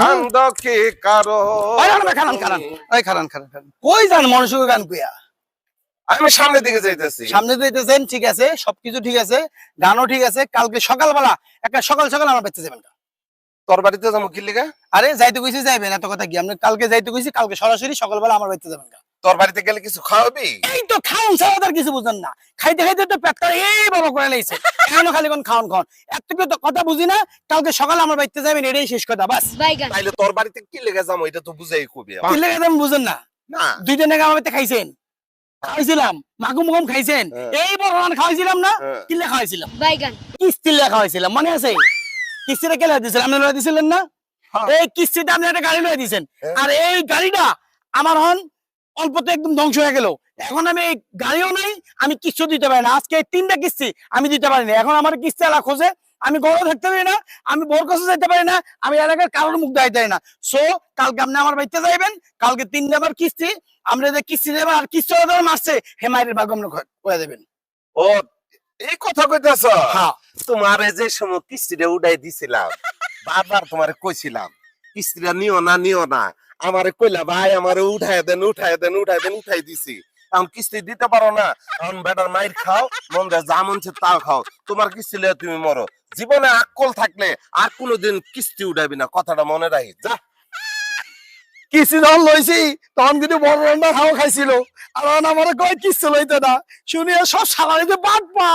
কান্দ কি কারণ কই যান মনসুর গান কুয়া আমি সামনের দিকে যাইতেছি। সামনে দিতেছেন, ঠিক আছে, সবকিছু ঠিক আছে, গানও ঠিক আছে। কালকে সকালবেলা একটা সকাল সকাল আমার বাড়িতে যাবেন। তোর বাড়িতে যাবো কি লিগা? আরে যাইতে কইছি যাইবেন, এত কথা কি? আপনি কালকে যাইতে কইছি, কালকে সরাসরি সকালবেলা আমার বাড়িতে যাবেন। তোর বাড়িতে গেলে কিছু খাওয়াবি? এই তো খাওন ছাড়া আর কিছু বুঝেন না। খাইতে খাইতে তো পেটটা এই বড় করে লাইছে, এখনো খালি কোন খাওন খাওন। এত কি তো কথা বুঝি না? কালকে সকালে আমার বাড়িতে যাবেন, এটাই শেষ কথা, বাস। তাইলে তোর বাড়িতে কি লেগে যাবো এটা তো বুঝাই কবি। কি লেগে যাবেন বুঝেন না? না দুইটা নাকি আমার বাড়িতে খাইছেন, খাইছিলাম, মাগুম মুগুম খাইছেন, এই বড় রান খাওয়াইছিলাম না? কিল্লে খাওয়াইছিলাম, কিস্তিলে খাওয়াইছিলাম, মনে আছে? কিস্তিটা কে লয়ে দিয়েছিলেন? আপনি লয়ে দিয়েছিলেন না? এই কিস্তিটা আপনি একটা গাড়ি লয়ে দিয়েছেন, আর এই গাড়িটা আমার হন অল্পতে একদম ধ্বংস হয়ে গেল। এখন আমি এই গাড়িও নাই, আমি কিস্তি দিতে পারি না। আজকে 3টা কিস্তি আমি দিতে পারি না। এখন আমার কিস্তি এলা খোঁজে, আমি ঘরে থাকতে পারি না, আমি বোর কাছে যেতে পারি না, আমি এলাকার কারোর মুখ দেখাইতে পারি না। সো কালকে আপনি আমার বাড়িতে যাইবেন, কালকে 3 নাম্বার কিস্তি আমরা যে কিস্তি দেবেন, আর কিস্তি মারছে হেমাইয়ের ভাগ আমরা কয়ে দেবেন। ও এই কথা কইতাছ? হ্যাঁ, তোমার যে সময় কিস্তিটা উঠাই দিছিলাম, বারবার তোমারে কইছিলাম কিস্তিটা নিও না। আমারে কইলা ভাই আমারে উঠাই দেন উঠাই দিছি। এখন কিস্তি দিতে পারো না, এখন বেটার মাইর খাও, মন দেয় যা মন চায় তা খাও, তোমার কিস্তি লইয়া তুমি মরো। জীবনে আকল থাকলে আর কোনোদিন কিস্তি উঠাবি না, কথাটা মনে রাখি যা। কিস্তি যখন লইছি তখন কিন্তু বড় রান্না খাওয়া খাইছিল, আর আমার কয় কিস্তি লইতে না, শুনিয়া সব সালারিতে বাদ পা